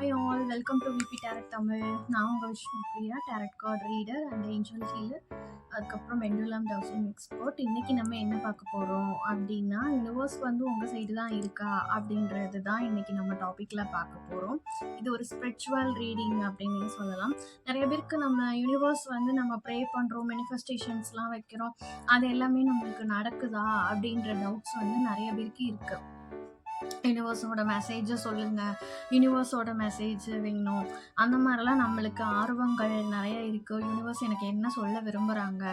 Hi all, welcome to VP Tarot Tamil. நான் உங்கள் Vishnupriya, tarot card reader and angel healer, அதுக்கப்புறம் pendulum dowsing expert. இன்றைக்கி நம்ம என்ன பார்க்க போகிறோம் அப்படின்னா, யூனிவர்ஸ் வந்து உங்கள் சைடு தான் இருக்கா அப்படின்றது தான் இன்றைக்கி நம்ம டாப்பிக்கில் பார்க்க போகிறோம். இது ஒரு ஸ்பிரிச்சுவல் ரீடிங் அப்படின்னு சொல்லலாம். நிறைய பேருக்கு நம்ம யூனிவர்ஸ் வந்து நம்ம ப்ரே பண்ணுறோம், மேனிஃபெஸ்டேஷன்ஸ்லாம் வைக்கிறோம், அது எல்லாமே நம்மளுக்கு நடக்குதா அப்படின்ற டவுட்ஸ் வந்து நிறைய பேருக்கு இருக்குது. யூனிவர்ஸோட மெசேஜை சொல்லுங்கள், யூனிவர்ஸோட மெசேஜ் வேணும், அந்த மாதிரிலாம் நம்மளுக்கு ஆர்வங்கள் நிறைய இருக்குது. யூனிவர்ஸ் எனக்கு என்ன சொல்ல விரும்புகிறாங்க,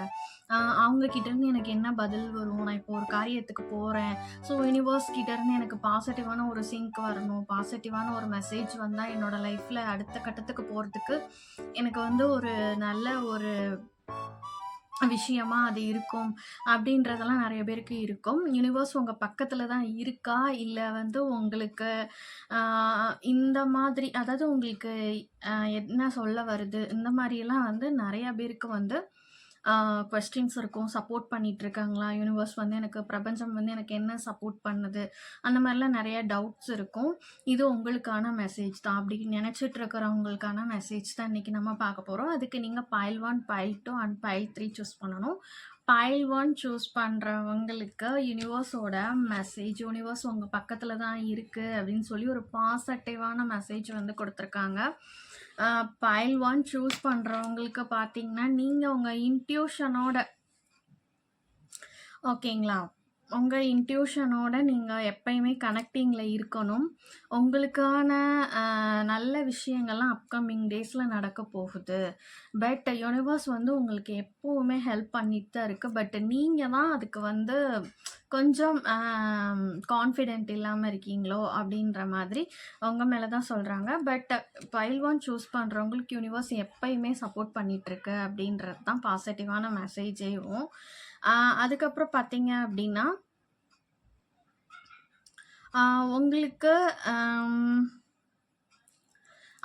அவங்கக்கிட்டேருந்து எனக்கு என்ன பதில் வரும், நான் இப்போ ஒரு காரியத்துக்கு போகிறேன், ஸோ யூனிவர்ஸ் கிட்டேருந்து எனக்கு பாசிட்டிவான ஒரு சிங்க் வரணும், பாசிட்டிவான ஒரு மெசேஜ் வந்தால் என்னோடய லைஃப்பில் அடுத்த கட்டத்துக்கு போகிறதுக்கு எனக்கு வந்து ஒரு நல்ல ஒரு விஷயமா அது இருக்கும் அப்படின்றதெல்லாம் நிறைய பேருக்கு இருக்கும். யூனிவர்ஸ் உங்கள் பக்கத்தில் தான் இருக்கா, இல்லை வந்து உங்களுக்கு இந்த மாதிரி, அதாவது உங்களுக்கு என்ன சொல்ல வருது, இந்த மாதிரியெல்லாம் வந்து நிறைய பேருக்கு வந்து கொஸ்டின்ஸ் இருக்கும். சப்போர்ட் பண்ணிகிட்ருக்காங்களா யூனிவர்ஸ் வந்து, எனக்கு பிரபஞ்சம் வந்து எனக்கு என்ன சப்போர்ட் பண்ணுது, அந்த மாதிரிலாம் நிறைய டவுட்ஸ் இருக்கும். இது உங்களுக்கான மெசேஜ் தான். அப்படி நினச்சிட்டு இருக்கிறவங்களுக்கான மெசேஜ் தான் இன்றைக்கி நம்ம பார்க்க போகிறோம். அதுக்கு நீங்கள் file 1, file 2 and file 3 choose பண்ணணும். பைல் 1 சூஸ் பண்ணுறவங்களுக்கு யூனிவர்ஸோட மெசேஜ், யூனிவர்ஸ் உங்கள் பக்கத்தில் தான் இருக்குது அப்படின்னு சொல்லி ஒரு பாசிட்டிவான மெசேஜ் வந்து கொடுத்துருக்காங்க. பைல் 1 சூஸ் பண்ணுறவங்களுக்கு பார்த்தீங்கன்னா, நீங்கள் உங்கள் இன்ட்யூஷனோட, ஓகேங்களா, உங்கள் இன்ட்யூஷனோட நீங்கள் எப்பயுமே கனெக்டிங்கில் இருக்கணும். உங்களுக்கான நல்ல விஷயங்கள்லாம் அப்கமிங் டேஸில் நடக்க போகுது. பட் யூனிவர்ஸ் வந்து உங்களுக்கு எப்போவுமே ஹெல்ப் பண்ணிட்டு தான் இருக்குது. பட் நீங்கள் தான் அதுக்கு வந்து கொஞ்சம் கான்ஃபிடென்ட் இல்லாமல் இருக்கீங்களோ அப்படின்ற மாதிரி உங்கள் மேலே தான் சொல்கிறாங்க. பட் பைல் 1 சூஸ் பண்ணுறவங்களுக்கு யூனிவர்ஸ் எப்பயுமே சப்போர்ட் பண்ணிகிட்ருக்கு அப்படின்றது தான் பாசிட்டிவான மெசேஜேவும். அதுக்கப்புறம் பார்த்தீங்க அப்படின்னா, உங்களுக்கு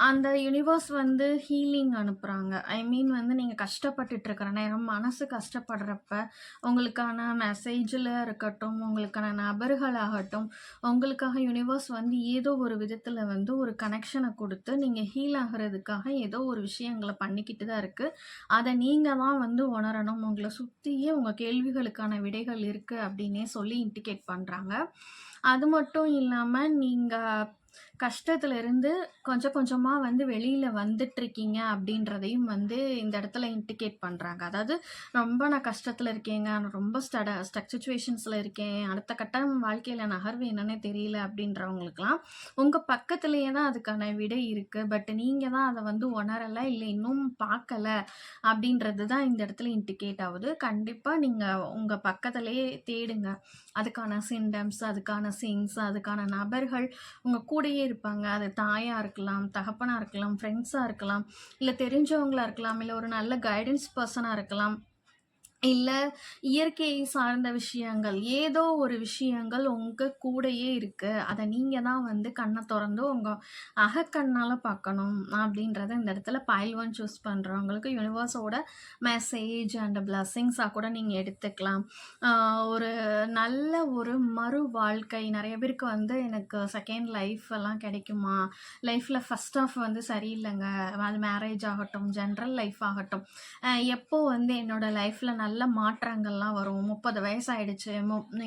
அந்த யூனிவர்ஸ் வந்து ஹீலிங் அனுப்புகிறாங்க. ஐ மீன் வந்து நீங்கள் கஷ்டப்பட்டுட்ருக்கிற நேரம், மனசு கஷ்டப்படுறப்ப உங்களுக்கான மெசேஜில் இருக்கட்டும், உங்களுக்கான நபர்களாகட்டும், உங்களுக்காக யூனிவர்ஸ் வந்து ஏதோ ஒரு விதத்தில் வந்து ஒரு கனெக்ஷனை கொடுத்து நீங்கள் ஹீல் ஆகிறதுக்காக ஏதோ ஒரு விஷயங்களை பண்ணிக்கிட்டு தான் இருக்குது. அதை நீங்கள் தான் வந்து உணரணும். உங்களை சுற்றியே உங்கள் கேள்விகளுக்கான விடைகள் இருக்குது அப்படின்னே சொல்லி இண்டிகேட் பண்ணுறாங்க. அது மட்டும் இல்லாமல் நீங்கள் கஷ்டத்துலேருந்து கொஞ்சம் கொஞ்சமாக வந்து வெளியில் வந்துட்டுருக்கீங்க அப்படின்றதையும் வந்து இந்த இடத்துல இண்டிகேட் பண்ணுறாங்க. அதாவது ரொம்ப நான் கஷ்டத்தில் இருக்கேங்க, நான் ரொம்ப ஸ்டக் சுச்சுவேஷன்ஸில் இருக்கேன், அடுத்த கட்டம் வாழ்க்கையில் நகர்வு என்னன்னே தெரியல அப்படின்றவங்களுக்குலாம் உங்கள் பக்கத்துலேயே தான் அதுக்கான விடை இருக்குது. பட் நீங்கள் தான் அதை வந்து உணரலை, இல்லை இன்னும் பார்க்கலை அப்படின்றது தான் இந்த இடத்துல இண்டிகேட் ஆகுது. கண்டிப்பாக நீங்கள் உங்கள் பக்கத்துலேயே தேடுங்க. அதுக்கான சிம்டம்ஸ், அதுக்கான சிங்ஸ், அதுக்கான நபர்கள் உங்கள் கூடயே இருப்பாங்க. அது தாயாக இருக்கலாம், தகப்பனாக இருக்கலாம், ஃப்ரெண்ட்ஸாக இருக்கலாம், இல்லை தெரிஞ்சவங்களாக இருக்கலாம், இல்லை ஒரு நல்ல கைடன்ஸ் பர்சனாக இருக்கலாம், இல்லை இயற்கை சார்ந்த விஷயங்கள், ஏதோ ஒரு விஷயங்கள் உங்கள் கூடயே இருக்குது. அதை நீங்கள் தான் வந்து கண்ணை திறந்து உங்கள் அகக்கண்ணால் பார்க்கணும் அப்படின்றத இந்த இடத்துல பைல் 1 சூஸ் பண்ணுறவங்களுக்கு யூனிவர்ஸோட மெசேஜ் அண்ட் பிளஸ்ஸிங்ஸாக கூட நீங்கள் எடுத்துக்கலாம். ஒரு நல்ல ஒரு மறு வாழ்க்கை, நிறைய பேருக்கு வந்து எனக்கு செகண்ட் லைஃப் எல்லாம் கிடைக்குமா, லைஃப்பில் ஃபஸ்ட் ஆஃப் வந்து சரியில்லைங்க, அது மேரேஜ் ஆகட்டும், ஜென்ரல் லைஃப் ஆகட்டும், எப்போ வந்து என்னோடய லைஃப்பில் நல்ல மாற்றங்கள்லாம் வரும், 30 வயசாகிடுச்சு,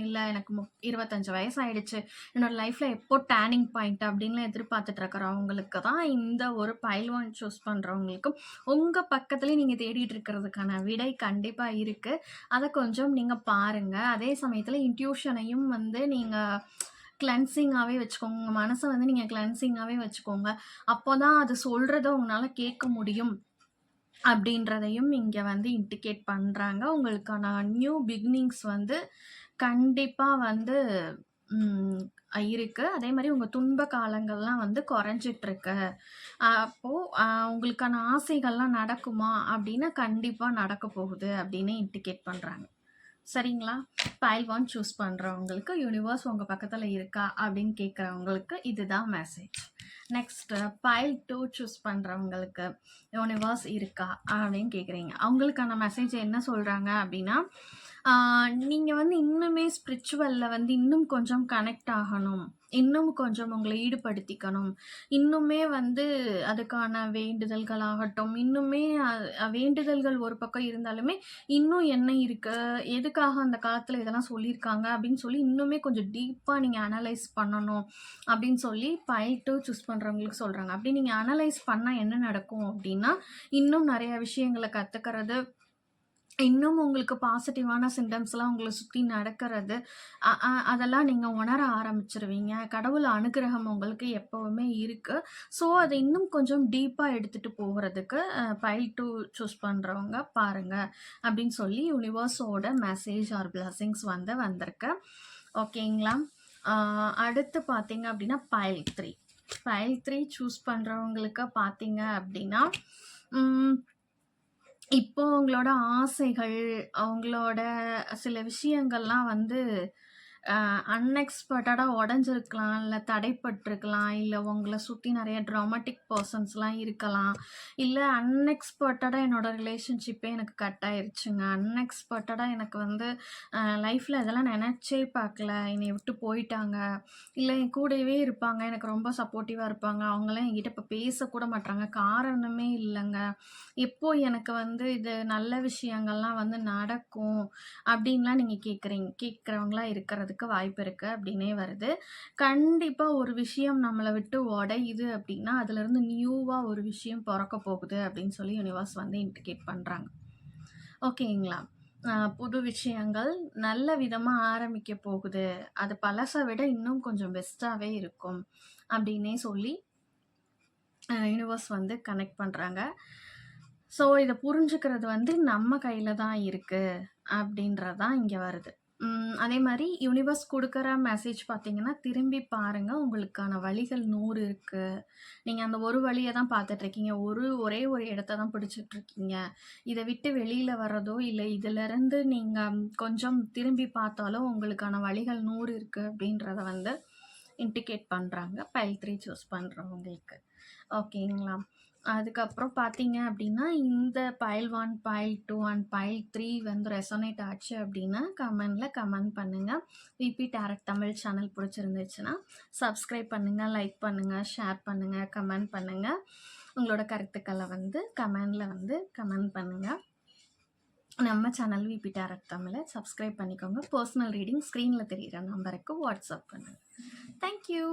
இல்லை எனக்கு 25 வயசாகிடுச்சு, என்னோடய லைஃப்பில் எப்போ டேர்னிங் பாயிண்ட் அப்படின்லாம் எதிர்பார்த்துட்ருக்கிறவங்களுக்கு தான் இந்த ஒரு பைல் 1 சூஸ் பண்ணுறவங்களுக்கு உங்கள் பக்கத்துலேயே நீங்கள் தேடிட்டு இருக்கிறதுக்கான விடை கண்டிப்பாக இருக்குது. அதை கொஞ்சம் நீங்கள் பாருங்கள். அதே சமயத்தில் இன்ட்யூஷனையும் வந்து நீங்கள் கிளென்சிங்காகவே வச்சுக்கோங்க. உங்கள் மனசை வந்து நீங்கள் கிளென்சிங்காகவே வச்சுக்கோங்க. அப்போ தான் அது சொல்கிறத உங்களால் கேட்க முடியும் அப்படின்றதையும் இங்கே வந்து இண்டிகேட் பண்ணுறாங்க. உங்களுக்கான நியூ பிகினிங்ஸ் வந்து கண்டிப்பாக வந்து இருக்குது. அதே மாதிரி உங்கள் துன்ப காலங்கள்லாம் வந்து குறைஞ்சிட்ருக்கு. அப்போது உங்களுக்கான ஆசைகள்லாம் நடக்குமா அப்படின்னா கண்டிப்பாக நடக்க போகுது அப்படின்னு இண்டிகேட் பண்ணுறாங்க. சரிங்களா? பைல் 1 சூஸ் பண்ணுறவங்களுக்கு யூனிவர்ஸ் உங்கள் பக்கத்தில் இருக்கா அப்படின்னு கேட்குறவங்களுக்கு இதுதான் மெசேஜ். நெக்ஸ்ட்டு பைல் 2 சூஸ் பண்ணுறவங்களுக்கு யூனிவர்ஸ் இருக்கா அப்படின்னு கேட்குறீங்க. அவங்களுக்கான மெசேஜ் என்ன சொல்கிறாங்க அப்படின்னா, நீங்கள் வந்து இன்னுமே ஸ்பிரிச்சுவலில் வந்து இன்னும் கொஞ்சம் கனெக்ட் ஆகணும், இன்னும் கொஞ்சம் உங்கள ஈடுபடுத்திக்கணும். இன்னுமே வந்து அதுக்கான வேண்டுதல்களாகட்டும், இன்னுமே வேண்டுதல்கள் ஒரு பக்கம் இருந்தாலுமே, இன்னும் என்ன இருக்கு? எதுக்காக அந்த காலத்துல இதெல்லாம் சொல்லியிருக்காங்க? அப்படின்னு சொல்லி இன்னுமே கொஞ்சம் டீப்பா நீங்க அனலைஸ் பண்ணணும். அப்படின்னு சொல்லி பைல் 2 சூஸ் பண்றவங்களுக்கு சொல்றாங்க. அப்படி நீங்க அனலைஸ் பண்ணா என்ன நடக்கும் அப்படின்னா, இன்னும் நெறைய விஷயங்கள கத்துக்கிறது, இன்னும் உங்களுக்கு பாசிட்டிவான சிம்டம்ஸ்லாம் உங்கள சுத்தி நடக்கிறது, அ அ அதெல்லாம் நீங்க உணர ஆரம்பிச்சுருவீங்க. கடவுள் அனுக்கிரகம் உங்களுக்கு எப்பவுமே இருக்கு. ஸோ, அத இன்னும் கொஞ்சம் டீப்பா எடுத்துட்டு போகுறதுக்கு பைல் 2 சூஸ் பண்றவங்க பாருங்க. அப்படின்னு சொல்லி யுனிவர்ஸோட மெசேஜ் ஆர் பிளெஸிங்ஸ் வந்து வந்திருக்கு. ஓகேங்களா? அ அடுத்து பார்த்தீங்க அப்படின்னா பைல் 3. பைல் 3 சூஸ் பண்றவங்களுக்கு பார்த்தீங்க அப்படின்னா, ம் இப்போ உங்களோட ஆசைகள், அவங்களோட சில விஷயங்கள்லாம் வந்து அன்எக்ஸ்பெக்டடா உடைஞ்சிருக்கலாம், இல்ல தடைப்பட்டுருக்கலாம், இல்ல உங்கள சுத்தி நெறைய ட்ராமாட்டிக் பெர்சன்ஸ்லாம் இருக்கலாம். இல்ல அன்எக்ஸ்பெக்டடா என்னோட ரிலேஷன்ஷிப்பே எனக்கு கட் ஆயிருச்சுங்க. அன்எக்ஸ்பெக்டடா எனக்கு வந்து லைஃப்ல இதெல்லாம் நெனச்சே பார்க்கல. என்னைய விட்டு போயிட்டாங்க. இல்ல என் கூடவே இருப்பாங்க. எனக்கு ரொம்ப சப்போர்ட்டிவா இருப்பாங்க. அவங்கலாம் என்கிட்ட இப்ப பேசக்கூட மாட்றாங்க. காரணமே இல்லங்க. எப்போ எனக்கு வந்து இது நல்ல விஷயங்கள்லாம் வந்து நடக்கும் அப்படின்லாம் நீங்க கேட்குறவங்களா இருக்கிறதுக்கு வாய்ப்பு இருக்கு அப்படின்னே வருது. கண்டிப்பா ஒரு விஷயம் நம்மள விட்டு உடையுது அப்படின்னா, அதுலருந்து நியூவா ஒரு விஷயம் பொறக்க போகுது அப்படின்னு சொல்லி யுனிவர்ஸ் வந்து இண்டிகேட் பண்றாங்க. ஓகேங்களா? புது விஷயங்கள் நல்ல விதமா ஆரம்பிக்க போகுது. அது பழச விட இன்னும் கொஞ்சம் பெஸ்ட்டாவே இருக்கும் அப்படின்னே சொல்லி யுனிவர்ஸ் வந்து கனெக்ட் பண்றாங்க. ஸோ, இத புரிஞ்சுக்கிறது வந்து நம்ம கையில தான் இருக்கு, அப்படின்றது தான் இங்க வருது. அதே மாரி யுனிவர்ஸ் குடுக்குற மெசேஜ் பார்த்தீங்கன்னா, திரும்பி பாருங்க. உங்களுக்கான வழிகள் 100 இருக்கு. நீங்க அந்த ஒரு வழிய தான் பார்த்துட்டுருக்கீங்க. ஒரே ஒரு இடத்த தான் பிடிச்சிட்டுருக்கீங்க. இத விட்டு வெளியில வர்றதோ, இல்ல இதிலருந்து நீங்க கொஞ்சம் திரும்பி பார்த்தாலோ, உங்களுக்கான வழிகள் 100 இருக்கு அப்படின்றத வந்து இண்டிகேட் பண்றாங்க. பைல் 3 சூஸ் பண்றவங்களுக்கு. ஓகேங்களா? அதுக்கப்புறம் பார்த்தீங்க அப்படின்னா, இந்த பைல் 1, பைல் 2 அண்ட் பைல் 3 வந்து ரெசோனேட் ஆச்சு அப்படின்னா, கமெண்ட்ல கமெண்ட் பண்ணுங்க. விபி டாரட் தமிழ் சேனல் பிடிச்சிருந்துச்சுன்னா, சப்ஸ்கிரைப் பண்ணுங்க, லைக் பண்ணுங்க, ஷேர் பண்ணுங்க, கமெண்ட் பண்ணுங்க. உங்களோட கருத்துக்கள வந்து கமெண்ட்ல வந்து கமெண்ட் பண்ணுங்க. நம்ம சேனல் விபி டாரட் தமிழ சப்ஸ்கிரைப் பண்ணிக்கோங்க. பர்சனல் ரீடிங் ஸ்க்ரீன்ல தெரியிற நம்பருக்கு வாட்ஸ்அப் பண்ணுங்க. Thank you.